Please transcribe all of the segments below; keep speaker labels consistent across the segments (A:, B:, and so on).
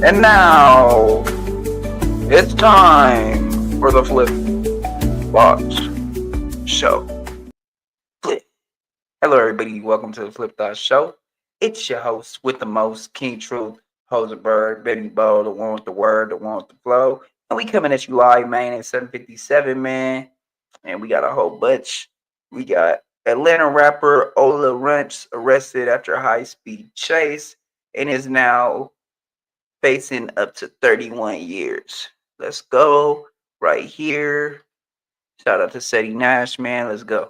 A: And now it's time for the Flip Thoughts Show. Flip. Hello, everybody. Welcome to the Flip Thoughts Show. It's your host with the most, King Truth, Hosenberg, Benny Bo, the one with the word, the one with the flow. And we coming at you live, man, at 7:57, man. And we got a whole bunch. We got Atlanta rapper Ola Runtz arrested after a high-speed chase and is now facing up to 31 years. Let's go right here. Shout out to Seti Nash, man. Let's go.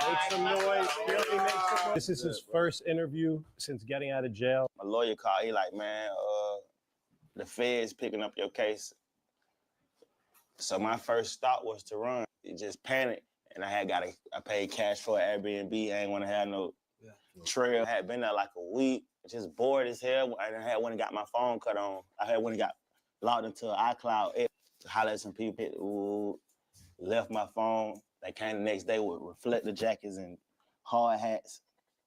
B: Make some noise. Really make some noise. This is his first interview since getting out of jail.
C: My lawyer called. He like, man, the feds picking up your case. So my first thought was to run. It just panicked, and I paid cash for an Airbnb. I ain't want to have no trail. I had been there like a week, just bored as hell. I had went and got my phone cut on. I had went and got logged into iCloud. It hollered at some people. Left my phone. They came the next day with reflector jackets and hard hats.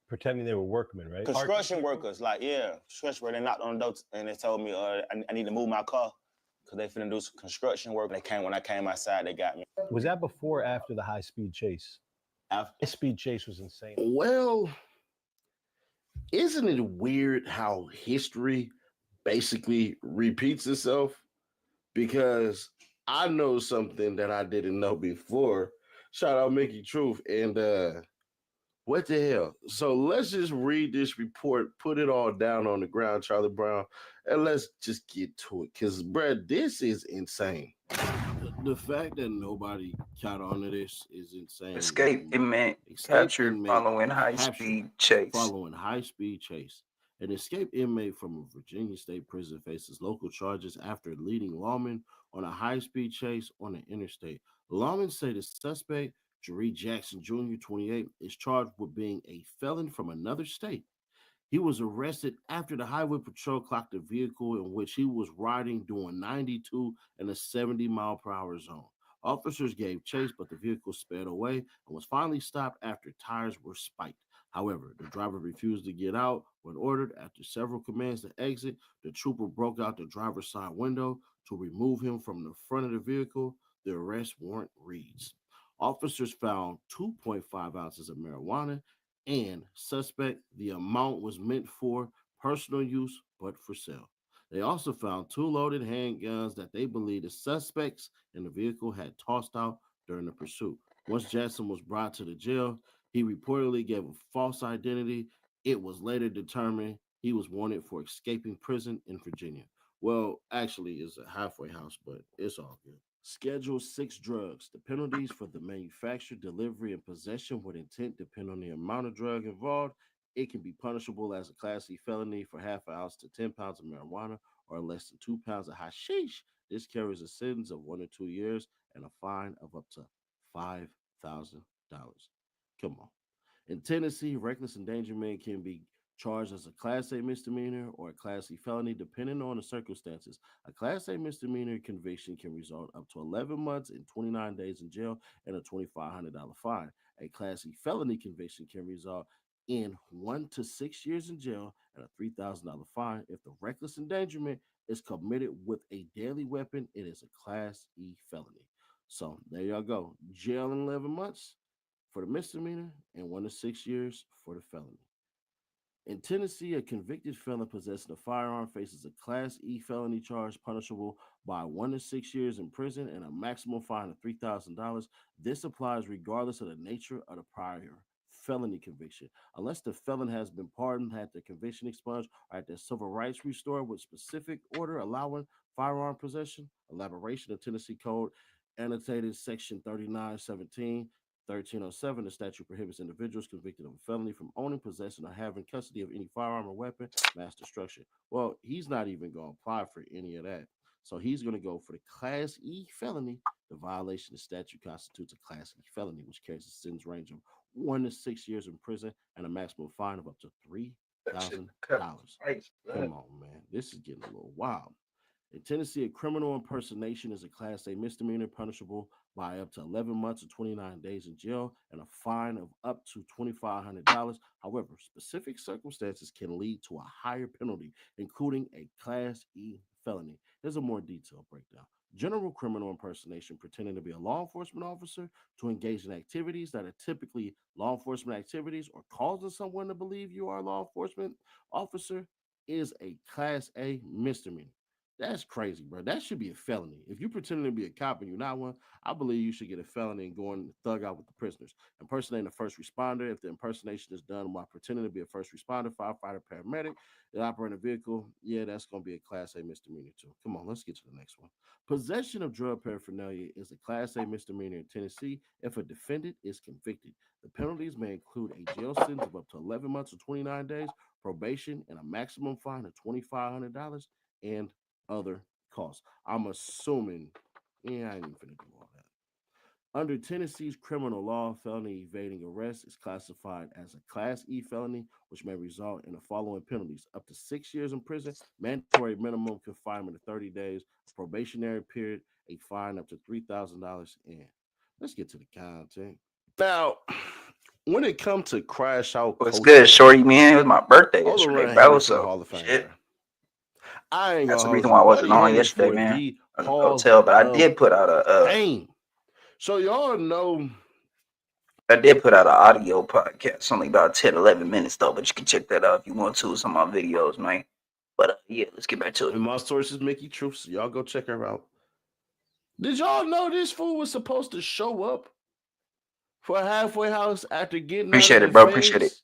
B: Pretending they were workmen, right?
C: Construction workers, like, yeah. Construction workers, they knocked on the door and they told me I need to move my car because they finna do some construction work. When I came outside, they got me.
B: Was that before or after the high-speed chase?
C: After.
B: The speed chase was insane.
D: Well, isn't it weird how history basically repeats itself? Because I know something that I didn't know before. Shout out Mickey Truth. And what the hell? So let's just read this report, put it all down on the ground, Charlie Brown, and let's just get to it. Because, bruh, this is insane. The fact that nobody caught on to this is insane.
A: Escape inmate captured following high-speed chase.
D: An escaped inmate from a Virginia state prison faces local charges after leading lawmen on a high-speed chase on an interstate. Lawmen say the suspect, Jeree Jackson Jr., 28, is charged with being a felon from another state. He was arrested after the Highway Patrol clocked a vehicle in which he was riding doing 92 in a 70-mile-per-hour zone. Officers gave chase, but the vehicle sped away and was finally stopped after tires were spiked. However, the driver refused to get out. When ordered after several commands to exit, the trooper broke out the driver's side window to remove him from the front of the vehicle. The arrest warrant reads, officers found 2.5 ounces of marijuana and suspect the amount was meant for personal use but for sale. They also found 2 loaded handguns that they believe the suspects in the vehicle had tossed out during the pursuit. Once Jackson was brought to the jail, he reportedly gave a false identity. It was later determined he was wanted for escaping prison in Virginia. Well, actually, it's a halfway house, but it's all good. Schedule 6 drugs. The penalties for the manufacture, delivery, and possession with intent depend on the amount of drug involved. It can be punishable as a Class C felony for half an ounce to 10 pounds of marijuana or less than 2 pounds of hashish. This carries a sentence of 1 to 2 years and a fine of up to $5,000. Come on. In Tennessee, reckless endangerment can be charged as a Class A misdemeanor or a Class C felony, depending on the circumstances. A Class A misdemeanor conviction can result up to 11 months and 29 days in jail and a $2,500 fine. A Class C felony conviction can result in 1 to 6 years in jail and a $3,000 fine. If the reckless endangerment is committed with a deadly weapon, it is a Class E felony. So there y'all go. Jail in 11 months for the misdemeanor and 1 to 6 years for the felony. In Tennessee, a convicted felon possessing a firearm faces a Class E felony charge punishable by 1 to 6 years in prison and a maximum fine of $3,000. This applies regardless of the nature of the prior felony conviction. Unless the felon has been pardoned, had their conviction expunged, or had their civil rights restored with specific order allowing firearm possession. Elaboration of Tennessee Code, annotated Section 3917. 1307, the statute prohibits individuals convicted of a felony from owning, possessing, or having custody of any firearm or weapon, mass destruction. Well, he's not even going to apply for any of that. So he's going to go for the Class E felony. The violation of the statute constitutes a Class E felony, which carries a sentence range of 1 to 6 years in prison and a maximum fine of up to $3,000. Come on, man. This is getting a little wild. In Tennessee, a criminal impersonation is a Class A misdemeanor punishable by up to 11 months and 29 days in jail and a fine of up to $2,500. However, specific circumstances can lead to a higher penalty, including a Class E felony. Here's a more detailed breakdown. General criminal impersonation, pretending to be a law enforcement officer to engage in activities that are typically law enforcement activities or causing someone to believe you are a law enforcement officer, is a Class A misdemeanor. That's crazy, bro. That should be a felony. If you pretending to be a cop and you're not one, I believe you should get a felony and go and thug out with the prisoners. Impersonating a first responder, if the impersonation is done while pretending to be a first responder, firefighter, paramedic, and operating a vehicle, yeah, that's going to be a Class A misdemeanor too. Come on, let's get to the next one. Possession of drug paraphernalia is a Class A misdemeanor in Tennessee if a defendant is convicted. The penalties may include a jail sentence of up to 11 months or 29 days, probation, and a maximum fine of $2,500 and other costs. I'm assuming, yeah, I ain't even finna do all that. Under Tennessee's criminal law, felony evading arrest is classified as a Class E felony, which may result in the following penalties: up to 6 years in prison, mandatory minimum confinement of 30 days, probationary period, a fine up to $3,000. And let's get to the content. Now, when it comes to crash out
A: What's
D: culture,
A: good, shorty, man? It was my birthday
D: Ola
A: yesterday,
D: Runtz
A: bro.
D: headed to the
A: So,
D: Hall of Fame,
A: shit.
D: bro. I ain't
A: That's
D: gonna
A: the
D: hold
A: reason
D: you,
A: why I
D: buddy.
A: wasn't on
D: Headed
A: yesterday,
D: for
A: man.
D: the
A: I was in the
D: Hall
A: hotel, but I
D: of
A: did put out a
D: Fame. So y'all know
A: audio podcast, only about 10, 11 minutes though, but you can check that out if you want to. Some of my videos, man. But yeah, let's get back to it.
D: and my source is Mickey Truth, so y'all go check her out. Did y'all know this fool was supposed to show up for a halfway house after getting out
A: Appreciate
D: of
A: it,
D: the
A: bro. Appreciate it.
D: feds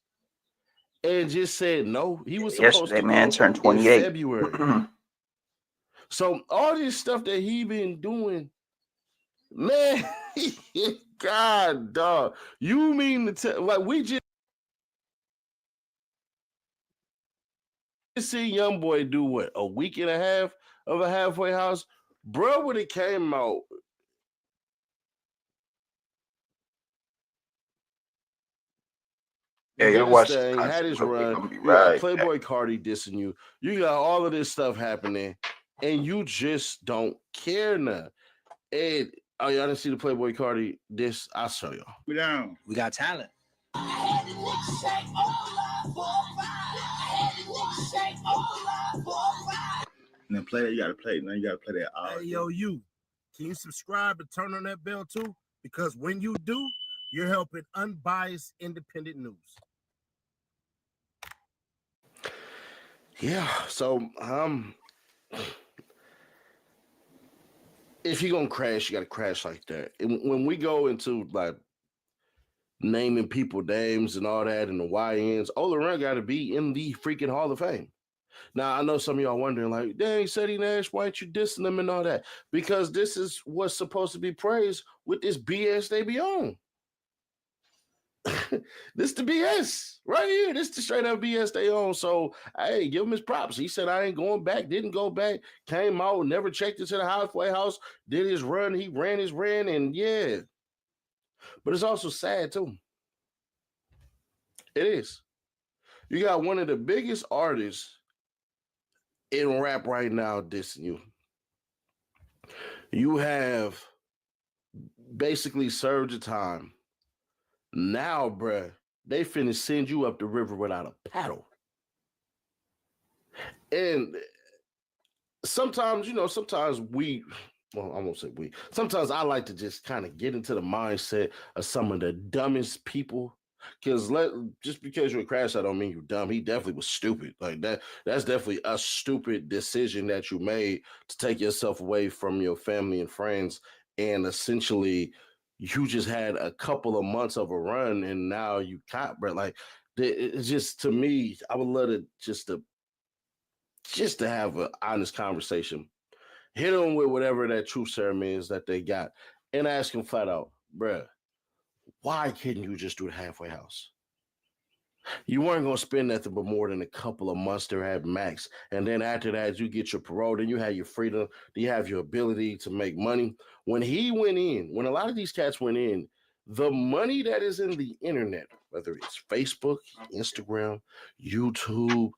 D: and just said no? He was supposed
A: Yesterday,
D: to
A: man,
D: go
A: turned
D: in
A: 28.
D: February. So all this stuff that he been doing, man, God, dog. You mean to tell, like, we just see young boy do what, a week and a half of a halfway house? Bro would have came out.
A: Yeah,
D: Did
A: you'll
D: his
A: watch this
D: thing, had
A: content
D: his
A: real quick.
D: run.
A: I'm gonna be
D: You got
A: right back.
D: Playboy Cardi dissing you. You got all of this stuff happening, and you just don't care now. And oh, y'all didn't see the Playboy Cardi diss? I'll show y'all.
C: We down.
E: We got talent.
C: And then play that. You gotta play. Now you gotta play that.
F: Hey, yo, you. Can you subscribe and turn on that bell too? Because when you do, you're helping unbiased, independent news.
D: Yeah. So if you're gonna crash, you gotta crash like that. And when we go into like naming people names and all that and the YNs, Ola Runtz gotta be in the freaking Hall of Fame. Now, I know some of y'all wondering, like, dang, Ceddy Nash, why aren't you dissing them and all that? Because this is what's supposed to be praised with this BS they be on. This the BS right here. This the straight up BS they own. So, hey, give him his props. He said, I ain't going back, didn't go back, came out, never checked into the halfway house, did his run, he ran his run, and yeah. But it's also sad, too. It is. You got one of the biggest artists in rap right now dissing you. You have basically served your time. Now, bruh, they finna send you up the river without a paddle. And sometimes, sometimes I won't say we, sometimes I like to just kind of get into the mindset of some of the dumbest people. Because just because you're a crash, I don't mean you're dumb. He definitely was stupid. Like that's definitely a stupid decision that you made to take yourself away from your family and friends. And essentially, you just had a couple of months of a run, and now you caught, bro. Like it's just, to me, I would love to just to have an honest conversation. Hit them with whatever that truth serum is that they got, and ask them flat out, bruh, why couldn't you just do the halfway house? You weren't going to spend nothing but more than a couple of months there at max. And then after that, you get your parole, then you have your freedom, you have your ability to make money. When he went in, when a lot of these cats went in, the money that is in the internet, whether it's Facebook, Instagram, YouTube,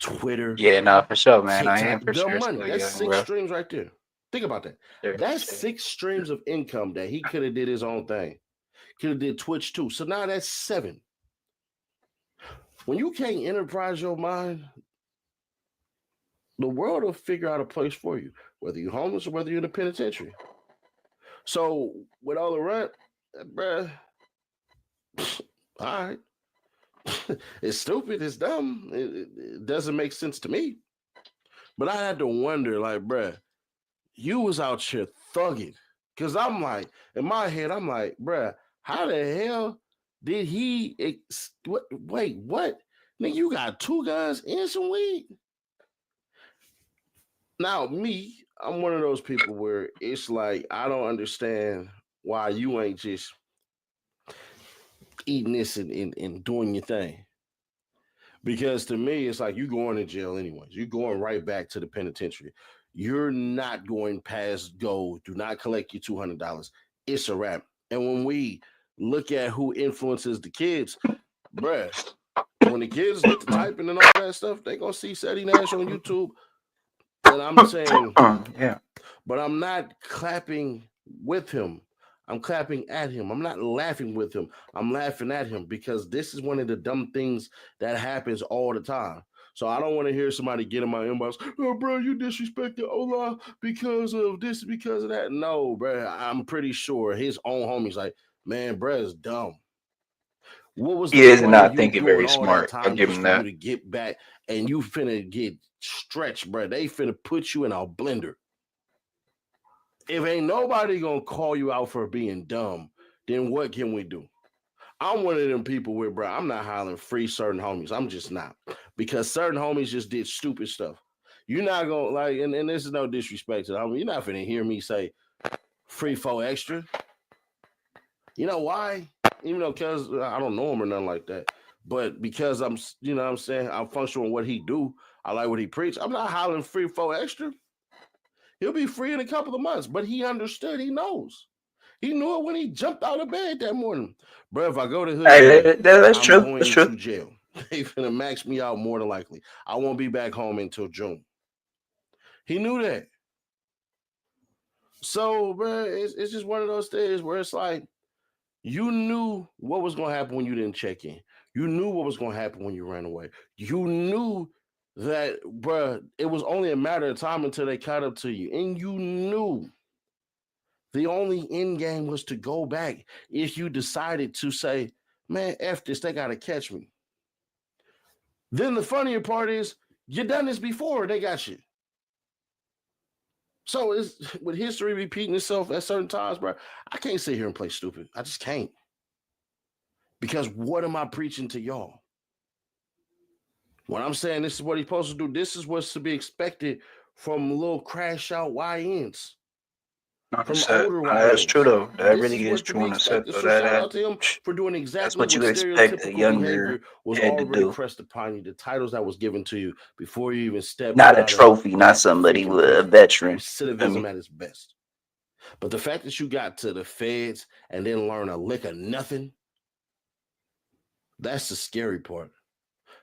D: Twitter,
A: Yeah, no, for sure, man. I am
D: TikTok,
A: for
D: the
A: sure.
D: money,
A: So,
D: that's
A: yeah,
D: 6
A: bro.
D: streams right there. Think about that.
A: Sure,
D: That's
A: sure.
D: 6 streams of income that he could have did his own thing. Could have did Twitch too. So now that's 7. When you can't enterprise your mind, the world will figure out a place for you, whether you're homeless or whether you're in the penitentiary. So with Ola Runtz, bruh, all right. It's stupid, it's dumb, it doesn't make sense to me. But I had to wonder, like, bruh, you was out here thugging. Cause I'm like, in my head, I'm like, bruh, how the hell did he wait, what? Nigga, you got 2 guns and some weed? Now, me, I'm one of those people where it's like I don't understand why you ain't just eating this and doing your thing. Because to me, it's like you going to jail anyways. You're going right back to the penitentiary. You're not going past go. Do not collect your $200. It's a wrap. And when we look at who influences the kids, bruh, when the kids get to typing and all that stuff, they gonna see Seti Nash on YouTube. And I'm saying,
A: Yeah.
D: but I'm not clapping with him. I'm clapping at him. I'm not laughing with him. I'm laughing at him because this is one of the dumb things that happens all the time. So I don't want to hear somebody get in my inbox, oh, bro, you disrespected Ola because of this, because of that. No, bro, I'm pretty sure his own homies like, man, bro is dumb. What was
A: He
D: the
A: is
D: point of
A: not
D: you
A: thinking
D: doing
A: very
D: all that
A: smart. I'll
D: time
A: give
D: just
A: him
D: for you
A: that.
D: to get back and you finna get stretched, bro? They finna put you in a blender. If ain't nobody gonna call you out for being dumb, then what can we do? I'm one of them people where, bro, I'm not hollering free certain homies. I'm just not. Because certain homies just did stupid stuff. You're not gonna like, and this is no disrespect to them. You're not finna hear me say free 4 extra. You know why? Even though cause I don't know him or nothing like that. But because I'm, you know what I'm saying, I'm functional in what he do. I like what he preach. I'm not hollering free 4 extra. He'll be free in a couple of months, but he understood. He knows. He knew it when he jumped out of bed that morning. Bro, if I go to hood
A: Hey,
D: today,
A: that's
D: I'm
A: true. That's
D: going
A: true.
D: to jail. They finna max me out more than likely. I won't be back home until June. He knew that. So, bro, it's just one of those things where it's like you knew what was going to happen when you didn't check in. You knew what was going to happen when you ran away. You knew that, bro, it was only a matter of time until they caught up to you. And you knew the only end game was to go back if you decided to say, man, F this, they got to catch me. Then the funnier part is, you done this before, they got you. So it's with history repeating itself at certain times, bro. I can't sit here and play stupid. I just can't. Because what am I preaching to y'all? When I'm saying this is what he's supposed to do, this is what's to be expected from little crash out YNs,
A: On the
D: from
A: set.
D: older
A: That's true
D: YNs.
A: though. That
D: This is
A: really is
D: what's to
A: true
D: be
A: on the set
D: expected.
A: though.
D: So shout out
A: That
D: to him for doing
A: that's
D: exactly
A: what
D: what
A: you expect a
D: stereotypical
A: younger
D: behavior was
A: head to
D: already
A: do.
D: pressed upon you. The titles that was given to you before you even stepped
A: Not a
D: out of
A: trophy, not
D: that
A: somebody
D: freaking
A: with a
D: prison.
A: veteran. I
D: Recidivism
A: mean,
D: at its best. But the fact that you got to the feds and then learn a lick of nothing, that's the scary part.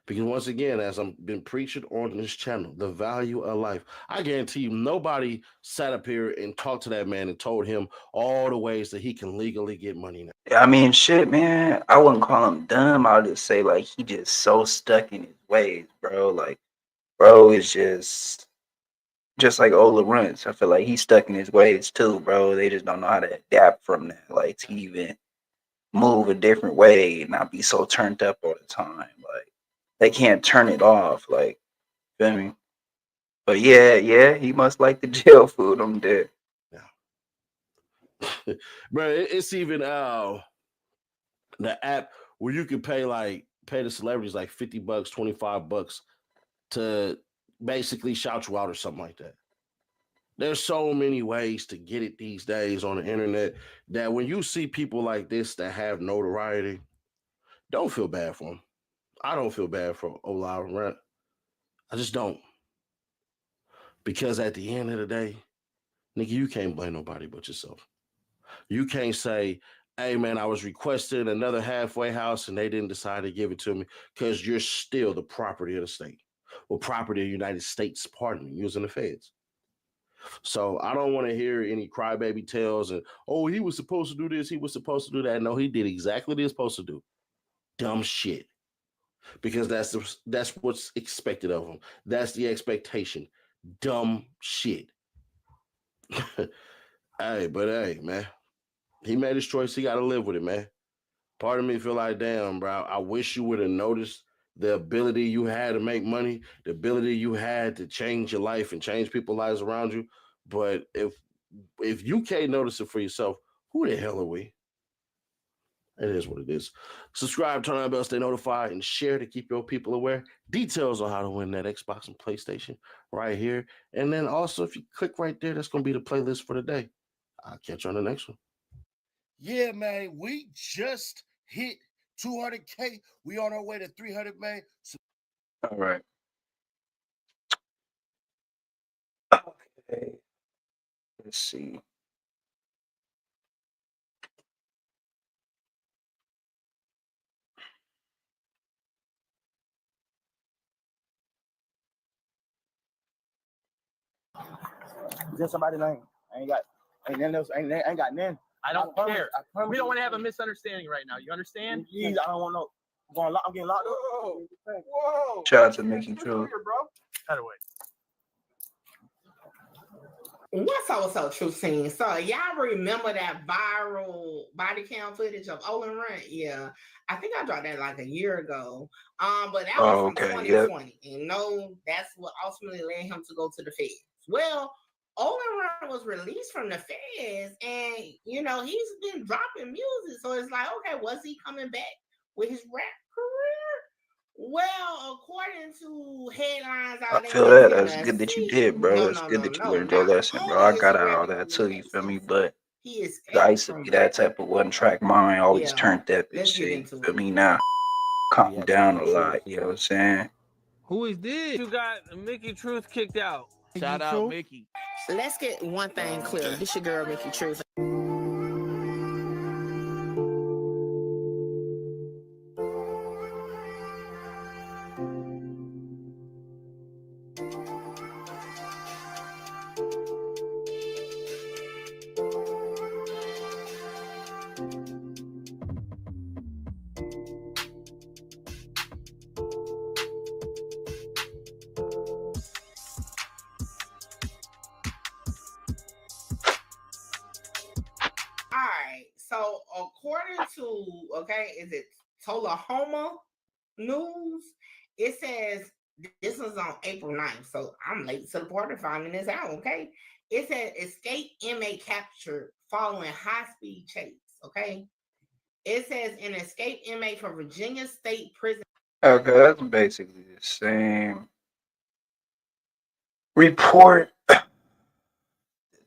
D: Because once again, as I've been preaching on this channel, the value of life, I guarantee you nobody sat up here and talked to that man and told him all the ways that he can legally get money now.
A: I mean, shit, man. I wouldn't call him dumb. I would just say like he just so stuck in his ways, bro. Like, bro is just like Ola Runtz. I feel like he's stuck in his ways too, bro. They just don't know how to adapt from that. Like to even move a different way and not be so turned up all the time. Like they can't turn it off. Like, feel me? But yeah, he must like the jail food. I'm dead.
D: Bro, it's even the app where you can pay the celebrities like $50, $25 to basically shout you out or something like that. There's so many ways to get it these days on the internet that when you see people like this that have notoriety, don't feel bad for them. I don't feel bad for Ola Runtz. I just don't. Because at the end of the day, nigga, you can't blame nobody but yourself. You can't say, hey man, I was requesting another halfway house and they didn't decide to give it to me because you're still the property of the state. Well, property of the United States, pardon me, using the feds. So I don't want to hear any crybaby tales and, oh, he was supposed to do this, he was supposed to do that. No, he did exactly what he was supposed to do. Dumb shit. Because that's what's expected of him. That's the expectation. Dumb shit. Hey, man, he made his choice. He got to live with it, man. Part of me feel like, damn, bro, I wish you would have noticed the ability you had to make money, the ability you had to change your life and change people's lives around you. But if you can't notice it for yourself, who the hell are we? It is what it is. Subscribe, turn on the bell, stay notified, and share to keep your people aware. Details on how to win that Xbox and PlayStation right here. And then also, if you click right there, that's going to be the playlist for the day. I'll catch you on the next one.
F: Yeah, man, we just hit 200K. We on our way to 300, man.
A: All right. Okay. Let's see.
C: Just somebody's name. Ain't got nothing else. Ain't got none.
E: I don't care. We don't want to have a misunderstanding right now. You understand?
C: Please, I don't want no. I'm getting locked up.
F: Whoa.
A: Shout out to Mickey True.
E: By the way.
G: What's so true scene? So y'all remember that viral body cam footage of Ola Runtz? Yeah, I think I dropped that like a year ago. But that was from 2020. Yep. And no, that's what ultimately led him to go to the feds. Well, Ola Runtz was released from the feds, and you know he's been dropping music. So it's like, okay, was he coming back with his rap career? Well, according to headlines out
A: I feel that. That's good that you did, bro. That's good that you learned your lesson, bro. I got all that too, you feel me? But I used to be that type of one-track mind, always turned that bitch shit. You feel me now? Calm down a lot, you know what I'm saying?
H: Who is this? You got Mickey Truth kicked out. Shout out Mickey.
G: Let's get one thing clear. This your girl, Mickey Truth. Alright, so according to, is it Tullahoma News? It says, this was on April 9th, so I'm late to the party finding this out, okay? It said, escape inmate captured following high-speed chase, okay? It says, an escape inmate from Virginia State Prison.
A: Okay, that's basically the same report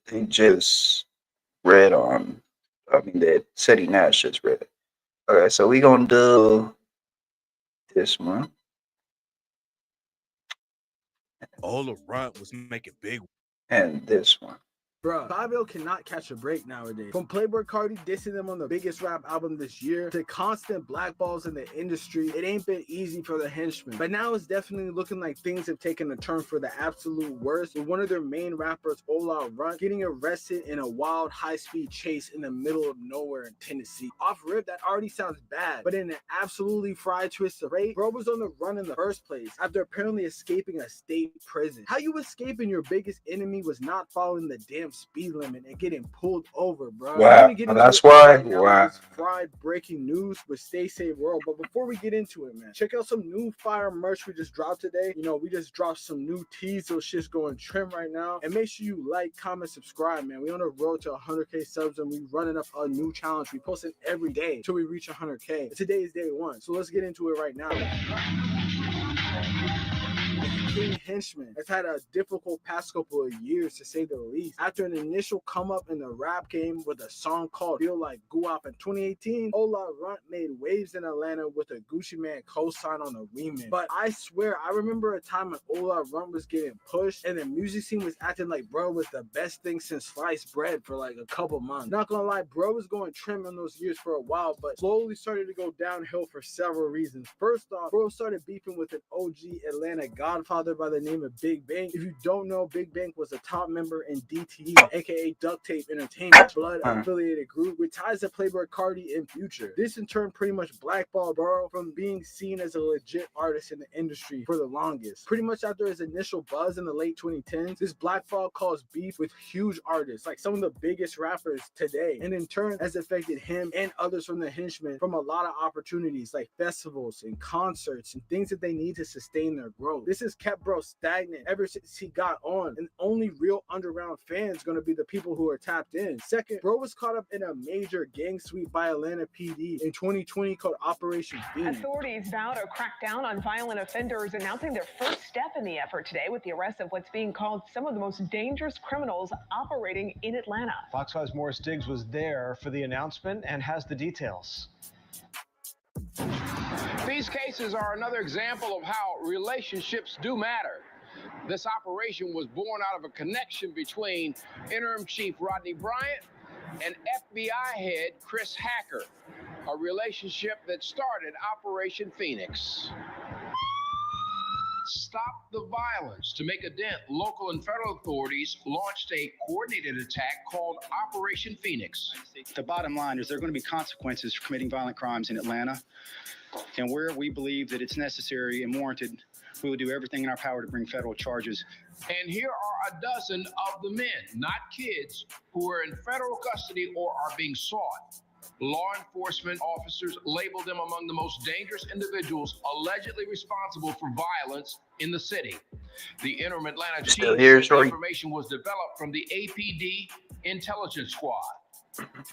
A: they just read on. That City Nash just read. Okay, so we gonna do this one.
I: Ola Runtz was making big.
A: And this one.
J: Bruh, Fabio cannot catch a break nowadays. From Playboy Cardi dissing them on the biggest rap album this year to constant blackballs in the industry, it ain't been easy for the henchmen. But now it's definitely looking like things have taken a turn for the absolute worst, with one of their main rappers, Ola Runtz, getting arrested in a wild high-speed chase in the middle of nowhere in Tennessee. Off rip, that already sounds bad, but in an absolutely fried twist of fate, bro was on the run in the first place after apparently escaping a state prison. How you escaping your biggest enemy was not following the damn speed limit and getting pulled over, bro.
A: Wow, that's why. Wow.
J: Fried breaking news with Stay Safe World. But before we get into it, man, check out some new fire merch we just dropped today. You know, we just dropped some new tees. Those shit's going trim right now. And make sure you like, comment, subscribe, man. We on the road to 100K subs and we running up a new challenge. We post it every day till we reach 100K. Today is day one. So let's get into it right now. King Henchman has had a difficult past couple of years, to say the least. After an initial come up in the rap game with a song called Feel Like Guap in 2018, Ola Runtz made waves in Atlanta with a Gucci Mane co-sign on a remix. But I swear, I remember a time when Ola Runtz was getting pushed and the music scene was acting like bro was the best thing since sliced bread for like a couple months. Not gonna lie, bro was going trim in those years for a while, but slowly started to go downhill for several reasons. First off, bro started beefing with an OG Atlanta guy godfather by the name of Big Bank. If you don't know, Big Bank was a top member in DTE, aka Duct Tape Entertainment, blood affiliated group with ties to Playboy Cardi and Future. This in turn pretty much blackballed Burrow from being seen as a legit artist in the industry for the longest. Pretty much after his initial buzz in the late 2010s, this blackball caused beef with huge artists, like some of the biggest rappers today, and in turn has affected him and others from the henchmen from a lot of opportunities like festivals and concerts and things that they need to sustain their growth. This has kept Bro stagnant ever since he got on, and only real underground fans gonna be the people who are tapped in. Second, Bro was caught up in a major gang sweep by Atlanta PD in 2020 called Operation Phoenix.
K: Authorities vow to crack down on violent offenders, announcing their first step in the effort today with the arrest of what's being called some of the most dangerous criminals operating in Atlanta.
B: Fox 5's Morris Diggs was there for the announcement and has the details.
L: These cases are another example of how relationships do matter. This operation was born out of a connection between Interim Chief Rodney Bryant and FBI head Chris Hacker, a relationship that started Operation Phoenix. Stop the violence. To make a dent, local and federal authorities launched a coordinated attack called Operation Phoenix.
M: The bottom line is there are going to be consequences for committing violent crimes in Atlanta. And where we believe that it's necessary and warranted, we will do everything in our power to bring federal charges.
L: And here are a dozen of the men, not kids, who are in federal custody or are being sought. Law enforcement officers labeled them among the most dangerous individuals allegedly responsible for violence in the city. The interim Atlanta chief said information was developed from the APD intelligence squad.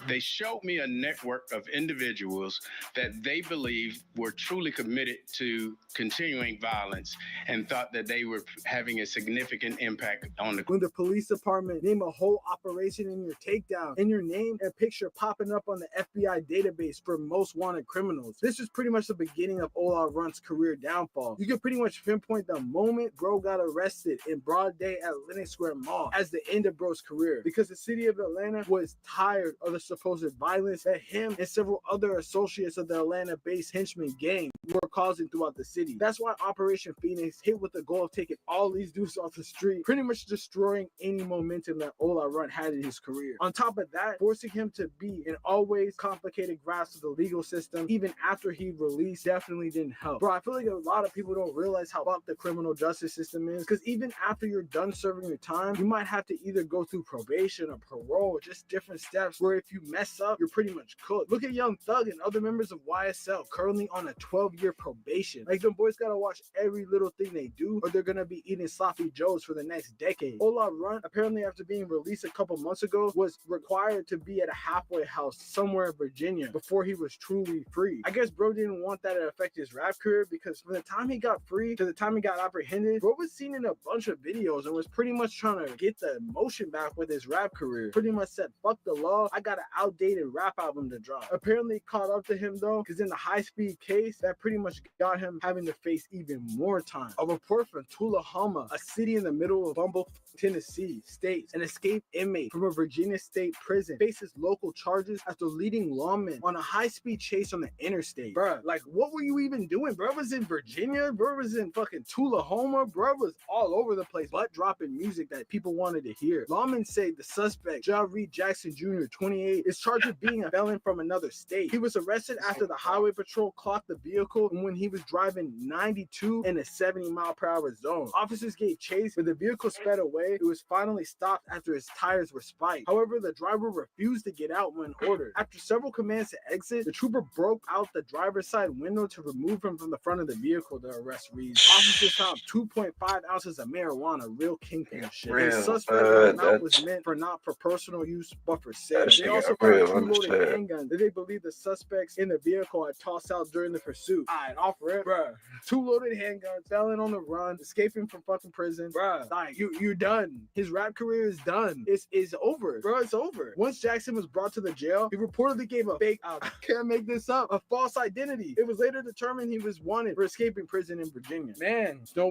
M: They showed me a network of individuals that they believed were truly committed to continuing violence and thought that they were having a significant impact on the...
J: When the police department name a whole operation in your takedown and your name and picture popping up on the FBI database for most wanted criminals. This was pretty much the beginning of Ola Runtz's career downfall. You can pretty much pinpoint the moment Bro got arrested in broad day at Lenox Square Mall as the end of Bro's career, because the city of Atlanta was tired of the supposed violence that him and several other associates of the Atlanta-based henchman gang were causing throughout the city. That's why Operation Phoenix hit with the goal of taking all these dudes off the street, pretty much destroying any momentum that Ola Runtz had in his career. On top of that, forcing him to be an always complicated grasp of the legal system, even after he released, definitely didn't help. Bro, I feel like a lot of people don't realize how fucked the criminal justice system is, because even after you're done serving your time, you might have to either go through probation or parole, or just different steps where if you mess up, you're pretty much cooked. Look at Young Thug and other members of YSL currently on a 12-year probation. Like, them boys gotta watch every little thing they do, or they're gonna be eating sloppy joes for the next decade. Ola Runtz, apparently after being released a couple months ago, was required to be at a halfway house somewhere in Virginia before he was truly free. I guess Bro didn't want that to affect his rap career, because from the time he got free to the time he got apprehended, Bro was seen in a bunch of videos and was pretty much trying to get the emotion back with his rap career. Pretty much said, fuck the law, I got an outdated rap album to drop. Apparently caught up to him though, because in the high-speed case, that pretty much got him having to face even more time. A report from Tullahoma, a city in the middle of Bumble, Tennessee, states an escaped inmate from a Virginia state prison faces local charges after leading lawmen on a high-speed chase on the interstate. Bruh, like, what were you even doing? Bruh was in Virginia, bruh was in fucking Tullahoma, bruh was all over the place, but dropping music that people wanted to hear. Lawmen say the suspect, Ja Reed Jackson Jr., 28, is charged with being a felon from another state. He was arrested after the highway patrol caught the vehicle when he was driving 92 in a 70-mile-per-hour zone. Officers gave chase, but the vehicle sped away. It was finally stopped after his tires were spiked. However, the driver refused to get out when ordered. After several commands to exit, the trooper broke out the driver's side window to remove him from the front of the vehicle, the arrest reads. Officers found 2.5 ounces of marijuana, real kingpin shit. The suspect amount was meant for not for personal use, but for sale. They also found 2 loaded handguns that they believe the suspects in the vehicle had tossed out during the pursuit. Alright, off rip, bruh. 2 loaded handguns, felon on the run, escaping from fucking prison, bruh. Like, you're done. His rap career is done. It's over, bro. It's over. Once Jackson was brought to the jail, he reportedly gave a fake, I can't make this up, a false identity. It was later determined he was wanted for escaping prison in Virginia. Man, no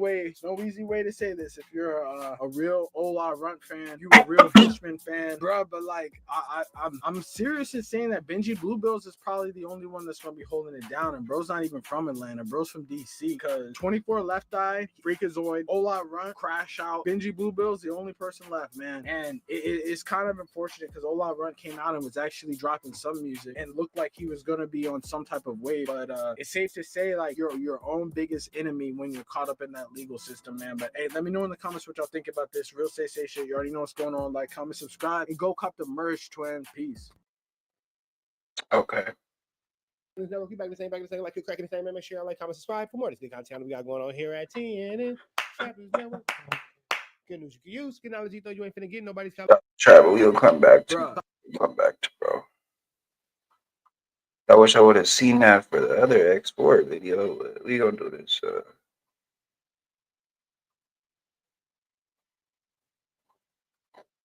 J: easy way to say this. If you're a real Ola Runtz fan, you a real henchman fan, bro. But like, I I'm serious in saying that Benji Bluebills is probably the only one that's gonna be holding it down. And bro's not even from Atlanta. Bro's from DC. Because 24 Left Eye, Freakazoid, Ola Runtz, Crash Out, Benji Bluebills, the only person left, man. And it's kind of unfortunate because Ola Runtz came out and was actually dropping some music and looked like he was gonna be on some type of wave. But it's safe to say like you're your own biggest enemy when you're caught up in that legal system, man. But hey, let me know in the comments what y'all think about this. Real say shit. You already know what's going on. Like, comment, subscribe, and go cop the merch, twin. Peace.
A: Okay.
N: Never be back the same, like you're cracking the same. Make sure, like, comment, subscribe for more of this good content we got going on here at TNN. Good news you can use. Good knowledge you thought you ain't finna get nobody's
A: Travel, we'll come back to bro. I wish I would have seen that for the other export video. But we gonna do this.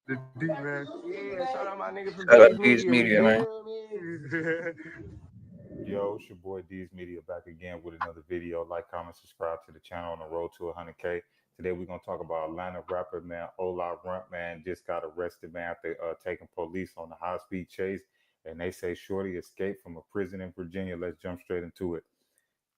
O: The D man.
N: Yeah, shout out my nigga from
A: Shout out
N: D's
A: D's
N: Media,
A: Media, man.
O: Yo, it's your boy D's Media back again with another video. Like, comment, subscribe to the channel on the road to 100K. Today we're gonna talk about Atlanta rapper man Ola Runtz, man, just got arrested, man, after taking police on a high-speed chase, and they say Shorty escaped from a prison in Virginia. Let's jump straight into it.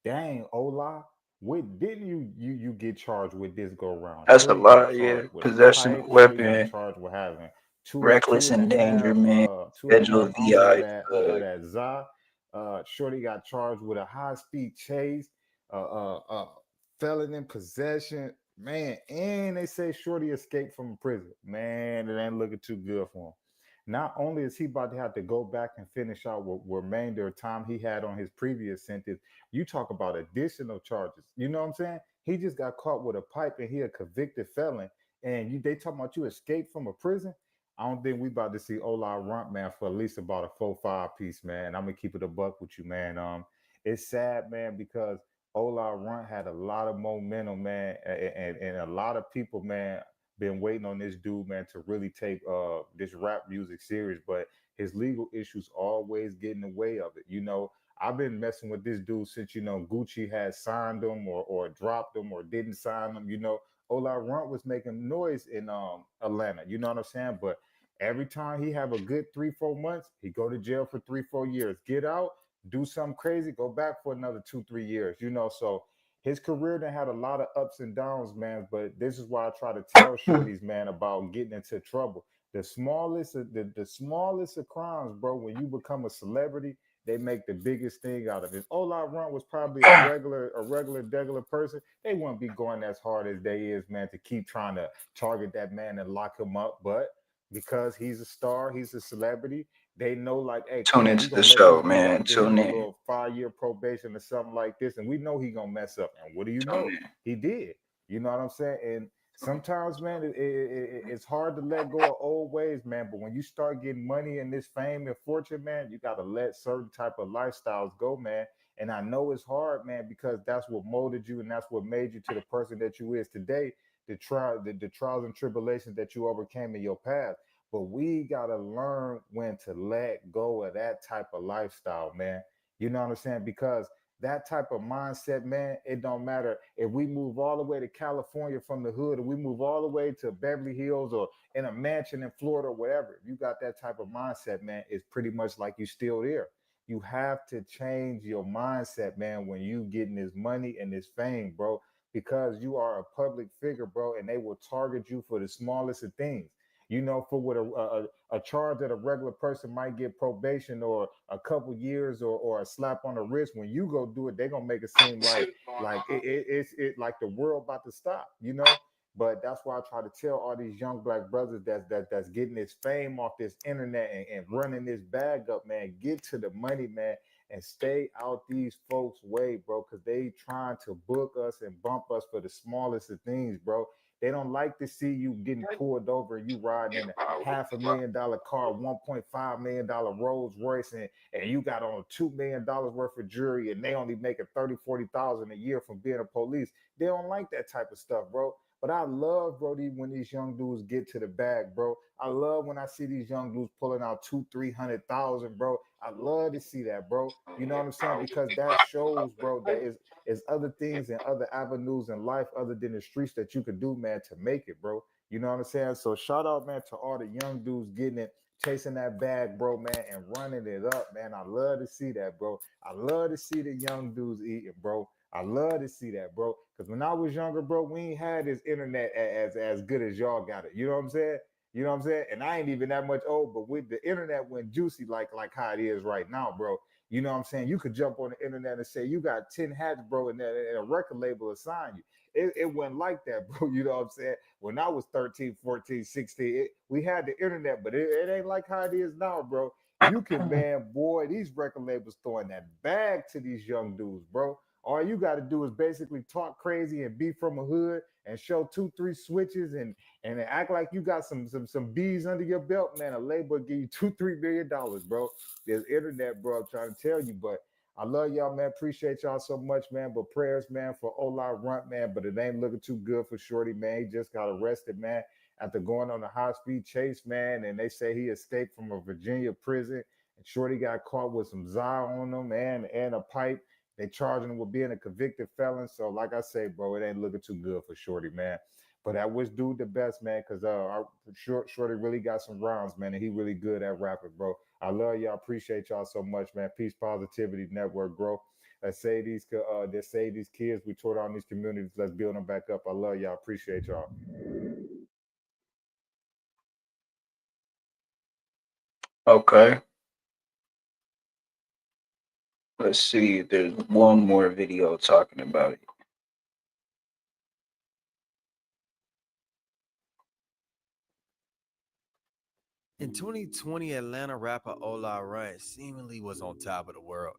O: Dang, Ola, what didn't you get charged with this go round?
A: That's a
O: Shorty
A: lot,
O: got
A: yeah.
O: charged with
A: Possession
O: a
A: of
O: pipe. Shorty got
A: weapon,
O: charged with having
A: reckless
O: two and a half
A: endangerment,
O: ounces
A: scheduled VI.
O: of that za. Shorty got charged with a high-speed chase, felon in possession, man, and they say Shorty escaped from prison. Man, it ain't looking too good for him. Not only is he about to have to go back and finish out what remainder of time he had on his previous sentence, you talk about additional charges. You know what I'm saying? He just got caught with a pipe and he a convicted felon. And they talking about you escaped from a prison. I don't think we about to see Ola Runtz, man, for at least about a 4-5 piece, man. I'm gonna keep it a buck with you, man. It's sad, man, because Ola Runtz had a lot of momentum, man, and a lot of people, man, been waiting on this dude, man, to really take this rap music serious, but his legal issues always get in the way of it. You know, I've been messing with this dude since, you know, Gucci had signed him or dropped him or didn't sign him. You know, Ola Runtz was making noise in Atlanta. You know what I'm saying? But every time he have a good 3-4 months, he go to jail for 3-4 years. Get out, do something crazy, go back for another 2-3 years. You know, so his career done had a lot of ups and downs, man. But this is why I try to tell shorties, man, about getting into trouble. The smallest of crimes, bro. When you become a celebrity, they make the biggest thing out of it. If Ola Runtz was probably a regular person, they wouldn't be going as hard as they is, man, to keep trying to target that man and lock him up. But because he's a star, he's a celebrity, they know, like, hey,
A: Tune
O: we
A: into
O: gonna
A: the
O: let
A: show,
O: this dude
A: man.
O: out, give him
A: Tune
O: a
A: in.
O: little 5-year probation or something like this, and we know he gonna mess up. And what do you
A: Tune
O: know?
A: in.
O: He did. You know what I'm saying? And sometimes, man, it's hard to let go of old ways, man. But when you start getting money and this fame and fortune, man, you gotta let certain type of lifestyles go, man. And I know it's hard, man, because that's what molded you and that's what made you to the person that you is today. The trials and tribulations that you overcame in your past. But we gotta learn when to let go of that type of lifestyle, man. You know what I'm saying? Because that type of mindset, man, it don't matter if we move all the way to California from the hood, or we move all the way to Beverly Hills or in a mansion in Florida or whatever. If you got that type of mindset, man, it's pretty much like you still there. You have to change your mindset, man, when you getting this money and this fame, bro, because you are a public figure, bro, and they will target you for the smallest of things. You know, for what a charge that a regular person might get probation or a couple years or a slap on the wrist. When you go do it, they're gonna make it seem like it's like the world about to stop, you know. But that's why I try to tell all these young black brothers that's getting this fame off this internet and running this bag up, man. Get to the money, man, and stay out these folks' way, bro, because they trying to book us and bump us for the smallest of things, bro. They don't like to see you getting pulled over and you riding in a $500,000 car, $1.5 million Rolls Royce, and you got on $2 million worth of jewelry, and they only making 30,000-40,000 a year from being a police. They don't like that type of stuff, bro. But I love, bro, when these young dudes get to the bag, bro. I love when I see these young dudes pulling out 200,000-300,000, bro. I love to see that, bro. You know what I'm saying? Because that shows, bro, that is other things and other avenues in life other than the streets that you could do, man, to make it, bro. You know what I'm saying? So shout out, man, to all the young dudes getting it, chasing that bag, bro, man, and running it up, man. I love to see that, bro. I love to see the young dudes eating, bro. I love to see that, bro. Because when I was younger, bro, we ain't had this internet as good as y'all got it. You know what I'm saying? You know what I'm saying? And I ain't even that much old, but with the internet went juicy like how it is right now, bro. You know what I'm saying? You could jump on the internet and say you got 10 hats, bro, and a record label assign you. It wasn't like that, bro. You know what I'm saying? When I was 13, 14, 16, we had the internet, but it ain't like how it is now, bro. You can, man, boy, these record labels throwing that bag to these young dudes, bro. All you got to do is basically talk crazy and be from a hood and show 2-3 switches and act like you got some bees under your belt, man. A label give you $2-3 million, bro. There's internet, bro. I'm trying to tell you, but I love y'all, man. Appreciate y'all so much, man. But prayers, man, for Ola Runtz, man. But it ain't looking too good for Shorty, man. He just got arrested, man, after going on a high-speed chase, man. And they say he escaped from a Virginia prison. And Shorty got caught with some Zyre on him, man, and a pipe. They charging him with being a convicted felon. So, like I say, bro, it ain't looking too good for Shorty, man. But I wish dude the best, man, because Shorty really got some rounds, man, and he really good at rapping, bro. I love y'all. Appreciate y'all so much, man. Peace, positivity, network, bro. Let's save these kids. We tore down these communities. Let's build them back up. I love y'all. Appreciate y'all.
A: Okay. Let's see if there's one more video talking about it.
P: In 2020, Atlanta rapper Ola Runtz seemingly was on top of the world.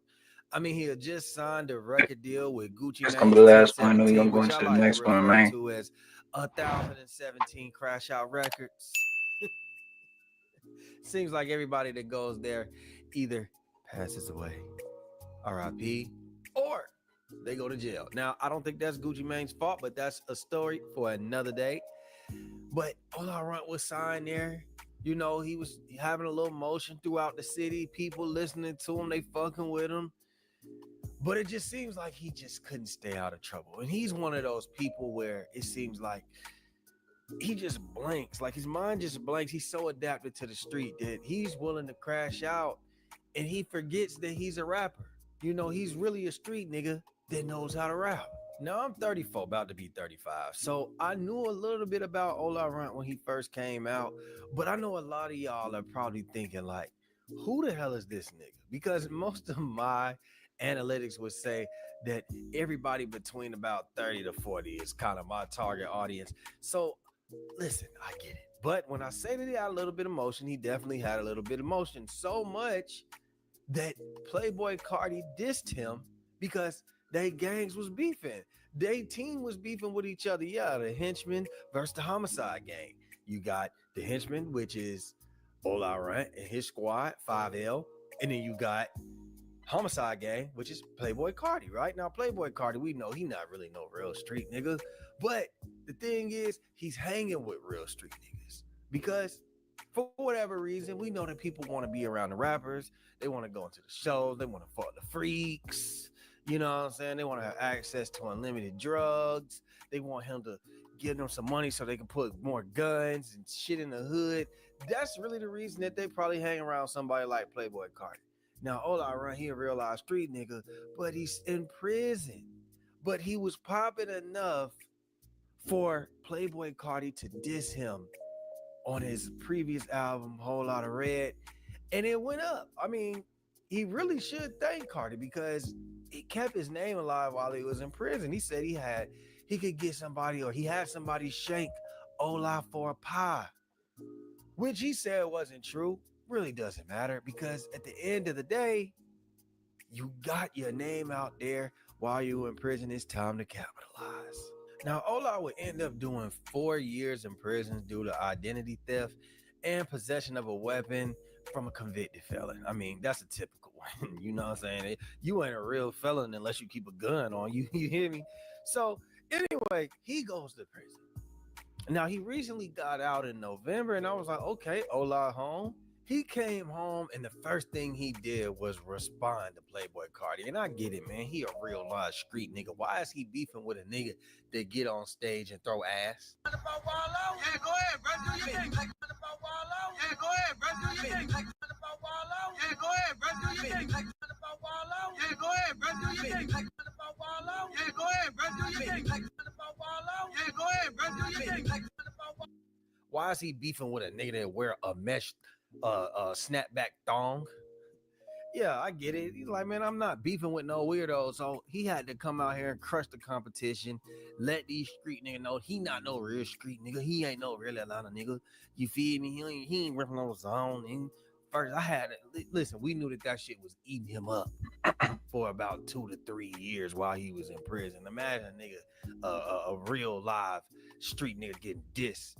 P: I mean, he had just signed a record deal with Gucci
A: That's
P: Mane's
A: gonna be the last one. I know you're
P: 1017,
A: going
P: which
A: to
P: I
A: the
P: like to
A: next one,
P: refer
A: man.
P: to as 1017 Crash Out Records. Seems like everybody that goes there either passes away, RIP, or they go to jail. Now, I don't think that's Gucci Mane's fault, but that's a story for another day. But Ola Runtz was signed there. You know, he was having a little motion throughout the city. People listening to him, they fucking with him. But it just seems like he just couldn't stay out of trouble. And he's one of those people where it seems like he just blanks. Like his mind just blanks. He's so adapted to the street that he's willing to crash out and he forgets that he's a rapper. You know, he's really a street nigga that knows how to rap. Now I'm 34, about to be 35. So I knew a little bit about Ola Runtz when he first came out, but I know a lot of y'all are probably thinking like, who the hell is this nigga? Because most of my analytics would say that everybody between about 30 to 40 is kind of my target audience. So listen, I get it. But when I say that he had a little bit of motion, he definitely had a little bit of motion. So much that Playboy Cardi dissed him because they gangs was beefing. They team was beefing with each other. Yeah, the Henchmen versus the Homicide Gang. You got the Henchmen, which is Ola Runtz and his squad, 5L. And then you got Homicide Gang, which is Playboy Cardi, right? Now, Playboy Cardi, we know he not really no real street nigga. But the thing is, he's hanging with real street niggas. Because for whatever reason, we know that people want to be around the rappers. They want to go into the shows. They want to fuck the freaks. You know what I'm saying? They want to have access to unlimited drugs. They want him to give them some money so they can put more guns and shit in the hood. That's really the reason that they probably hang around somebody like Playboy Cardi. Now, Ola Runtz, he a real life street nigga, but he's in prison. But he was popping enough for Playboy Cardi to diss him on his previous album, Whole Lotta Red, and it went up. I mean, he really should thank Cardi because he kept his name alive while he was in prison. He said he could get somebody, or he had somebody shake Ola for a pie, which he said wasn't true. Really doesn't matter because at the end of the day, you got your name out there while you were in prison. It's time to capitalize. Now, Ola would end up doing 4 years in prison due to identity theft and possession of a weapon from a convicted felon. I mean, that's a typical one. You know what I'm saying? You ain't a real felon unless you keep a gun on you. You hear me? So, anyway, he goes to prison. Now, he recently got out in November, and I was like, okay, Ola home. He came home and the first thing he did was respond to Playboy Cardi. And I get it, man. He a real live street nigga. Why is he beefing with a nigga that get on stage and throw ass?
Q: Yeah, go ahead, bro. Do your thing. Yeah, go ahead, bro. Do your thing. Yeah, go ahead, bro. Do your thing. Yeah, go ahead, bro. Do your thing. Yeah, go ahead, bro. Do your thing. Yeah, go ahead, bro. Do your thing.
P: Why is he beefing with a nigga that wear a mesh snapback thong? Yeah, I get it. He's like, man, I'm not beefing with no weirdo. So he had to come out here and crush the competition. Let these street niggas know he not no real street nigga. He ain't no real Atlanta nigga. You feel me? He ain't ripping no zone. And first, I had to listen. We knew that shit was eating him up for about 2 to 3 years while he was in prison. Imagine a nigga, a real live street nigga getting dissed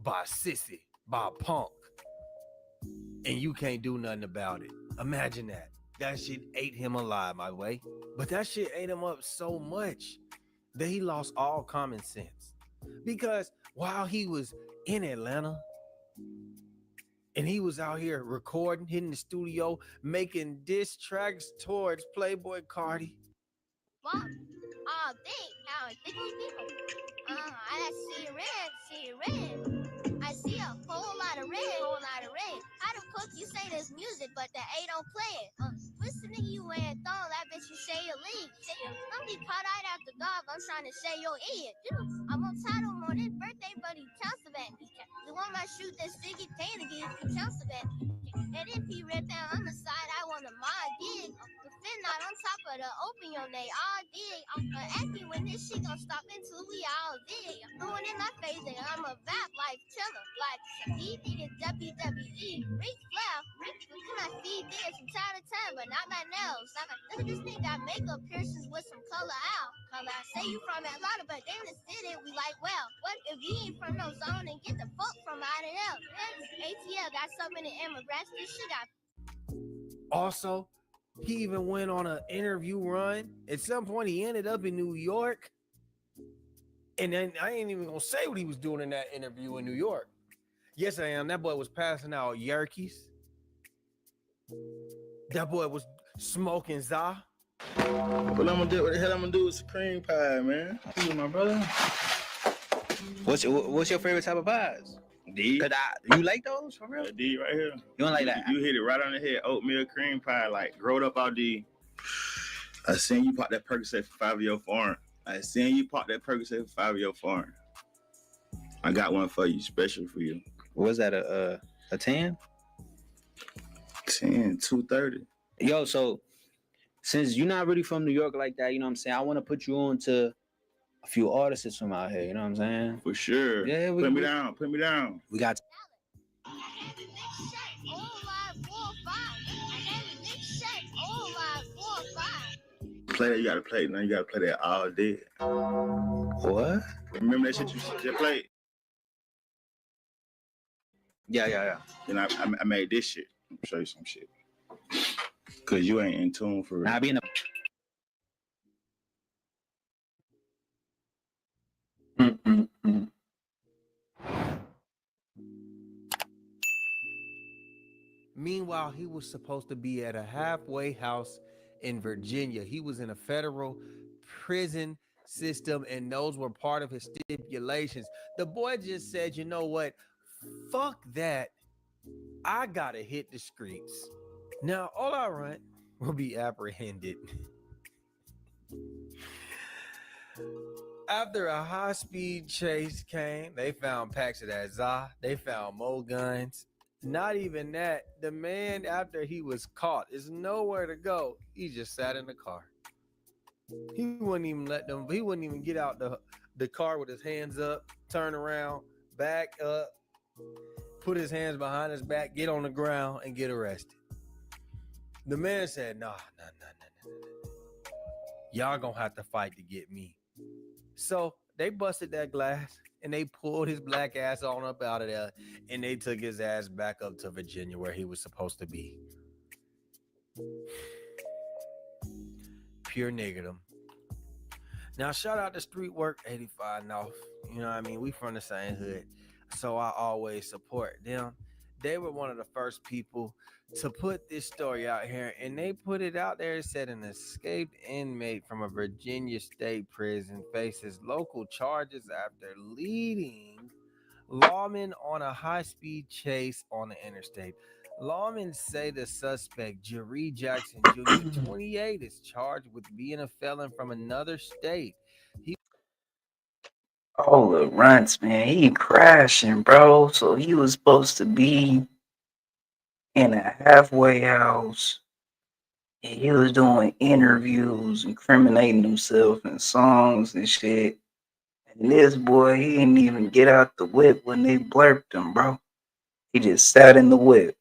P: by a sissy, by a punk, and you can't do nothing about it. Imagine that. That shit ate him alive, my way. But that shit ate him up so much that he lost all common sense. Because while he was in Atlanta and he was out here recording, hitting the studio, making diss tracks towards Playboy Cardi.
R: Wow. I see red. I see a whole lot of red. How the fuck you say there's music, but the A don't play it? Listen to you wearing thong, I bet you say your league. Don't be caught out after dog, I'm trying to say your ear. I'm on title on his birthday, but he tells the back. The one I shoot that sticky pain to get if he tells the back. And if he ripped down on the side, I want a mod gig. The fin not on top of the opium, they all dig. Acting when this shit gon' stop until we all dig. Doing in my face, and I'm a vap like chiller. Like DD to WWE. Ric Flair, can I feed this from time to time, but not my nails. Look at this thing got makeup piercings with some color out. I say you from Atlanta, but they in the city, we like, well, what if you ain't from no zone and get the fuck from out of there? ATL got something in immigrants, this shit got.
P: Also, he even went on an interview run. At some point, he ended up in New York. And then I ain't even gonna say what he was doing in that interview in New York. Yes, I am. That boy was passing out yerkies. That boy was smoking za.
C: What I'm gonna do? What the hell I'm gonna do with cream pie, man?
S: You, my brother. What's your favorite type of pies?
C: D.
S: You like those for real?
C: D right here.
S: You don't like that?
C: You hit it right on the head. Oatmeal cream pie, like growed up all D. I seen you pop that Percocet for 5 of your foreign. I got one for you, special for you.
S: Was that a 10?
C: 10, 230.
S: Yo, so since you're not really from New York like that, you know what I'm saying? I want to put you on to a few artists from out here, you know what I'm saying?
C: For sure.
S: Yeah,
C: put me down.
S: We got
C: play that. You gotta play. Now you gotta play that all day.
S: What?
C: Remember that shit you just played?
S: Yeah.
C: Then I made this shit. I'll show you some shit. Cause you ain't in tune for it.
S: I be in the
P: Meanwhile, he was supposed to be at a halfway house in Virginia. He was in a federal prison system, and those were part of his stipulations. The boy just said, you know what? Fuck that. I gotta hit the streets. Now, Ola Runtz will be apprehended after a high-speed chase came. They found packs of that za. They found more guns. Not even that. The man, after he was caught, is nowhere to go. He just sat in the car. He wouldn't even let them. He wouldn't even get out the car with his hands up, turn around, back up, put his hands behind his back, get on the ground, and get arrested. The man said, nah. Y'all gonna have to fight to get me. So they busted that glass and they pulled his black ass on up out of there, and they took his ass back up to Virginia where he was supposed to be. Pure niggerdom. Now, shout out to Street Work 85 North. You know what I mean? We from the same hood, so I always support them. they were one of the first people to put this story out here, and they put it out there. It said an escaped inmate from a Virginia state prison faces local charges after leading lawmen on a high-speed chase on the interstate. Lawmen say the suspect, Jerry Jackson Jr., 28, is charged with being a felon from another state.
A: Ola Runtz, man, he crashing, bro. So he was supposed to be in a halfway house. And he was doing interviews, incriminating himself in songs and shit. And this boy, he didn't even get out the whip when they blurped him, bro. He just sat in the whip.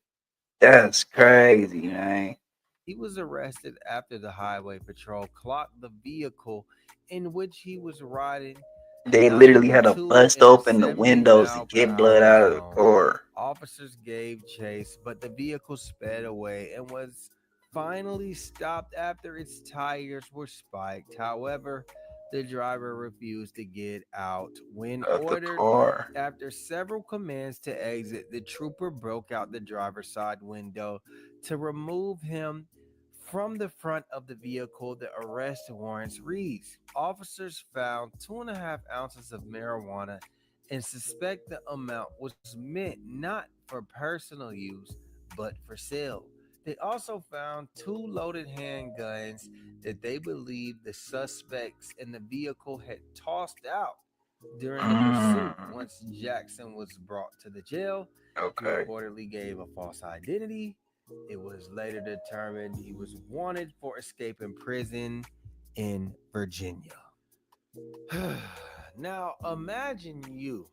A: That's crazy, man.
P: He was arrested after the highway patrol clocked the vehicle in which he was riding
A: They literally had to
P: 92
A: bust
P: in a
A: open the
P: 70
A: windows to
P: mile per
A: get blood
P: hour
A: out of the
P: zone.
A: car.
P: Officers gave chase, but the vehicle sped away and was finally stopped after its tires were spiked. However, the driver refused to get out. When
A: Of the
P: ordered,
A: car.
P: after several commands to exit, the trooper broke out the driver's side window to remove him from the front of the vehicle. The arrest warrants reads: officers found 2.5 ounces of marijuana and suspect the amount was meant not for personal use but for sale. They also found 2 loaded handguns that they believe the suspects in the vehicle had tossed out during the pursuit. Once Jackson was brought to the jail, he
A: Okay.
P: reportedly gave a false identity. It was later determined he was wanted for escaping prison in Virginia. Now, imagine you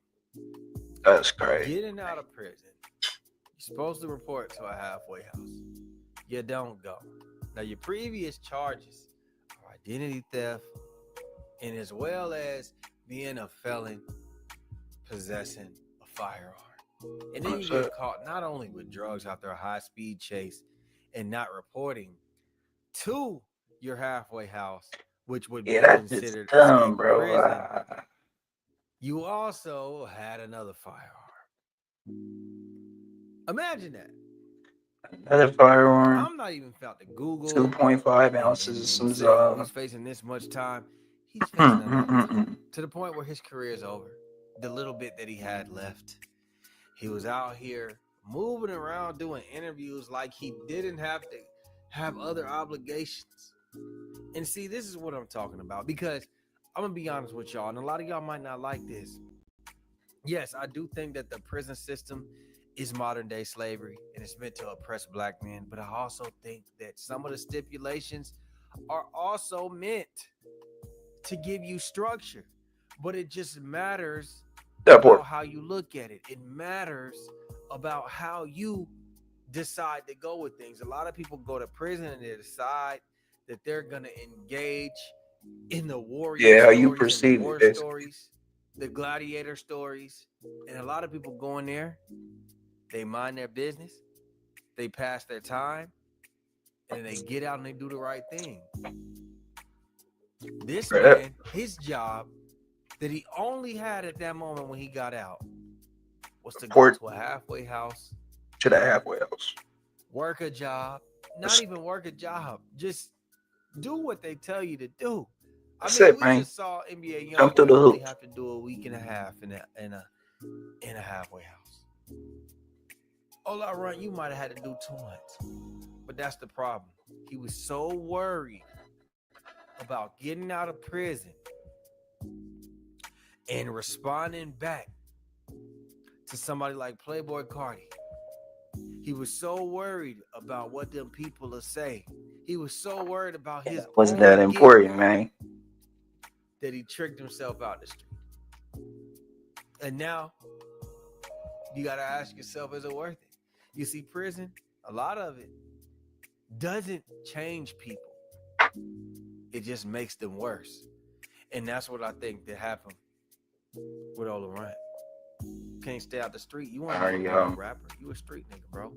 A: That's crazy.
P: getting out of prison. You're supposed to report to a halfway house. You don't go. Now, your previous charges are identity theft and as well as being a felon possessing a firearm. And then you get caught not only with drugs after a high-speed chase and not reporting to your halfway house, which would
A: Yeah,
P: be
A: that's just
P: considered
A: dumb,
P: escaping
A: bro.
P: prison, you also had another firearm. Imagine that.
A: Another firearm.
P: I'm not even felt to Google
A: 2.5 ounces of some
P: and say, oh,
A: Zod.
P: he's facing this much time. He's facing a lot of time to the point where his career is over. The little bit that he had left, he was out here moving around doing interviews like he didn't have to have other obligations. And see, this is what I'm talking about, because I'm gonna be honest with y'all, and a lot of y'all might not like this. Yes, I do think that the prison system is modern day slavery and it's meant to oppress black men, but I also think that some of the stipulations are also meant to give you structure, but it just matters about how you look at it. It matters about how you decide to go with things. A lot of people go to prison and they decide that they're gonna engage in the warrior
A: how you
P: stories and the
A: perceive
P: war
A: it, basically.
P: stories, the gladiator stories, and a lot of people go in there, they mind their business, they pass their time, and then they get out and they do the right thing. This man, his job that he only had at that moment when he got out was to go to a halfway house,
A: to the halfway house,
P: work a job, not even work a job, just do what they tell you to do. I mean, we just saw NBA YoungBoy only have to do a week and a half in a halfway house. Ola Runtz, you might have had to do 2 months, but that's the problem. He was so worried about getting out of prison and responding back to somebody like Playboy Cardi. He was so worried about what them people are saying. He was so worried about his
A: Wasn't that important, man?
P: That he tricked himself out the street. And now you got to ask yourself, is it worth it? You see, prison, a lot of it doesn't change people. It just makes them worse. And that's what I think that happened with Ola Runtz. You can't stay out the street. You want to be a rapper. You a street nigga, bro.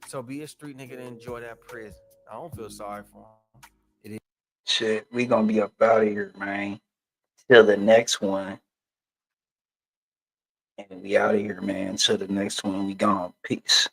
P: So be a street nigga and enjoy that prison. I don't feel sorry for him. It is.
A: Shit, we gonna be up out of here, man. Till the next one. And we out of here, man. Till the next one, we gone. Peace.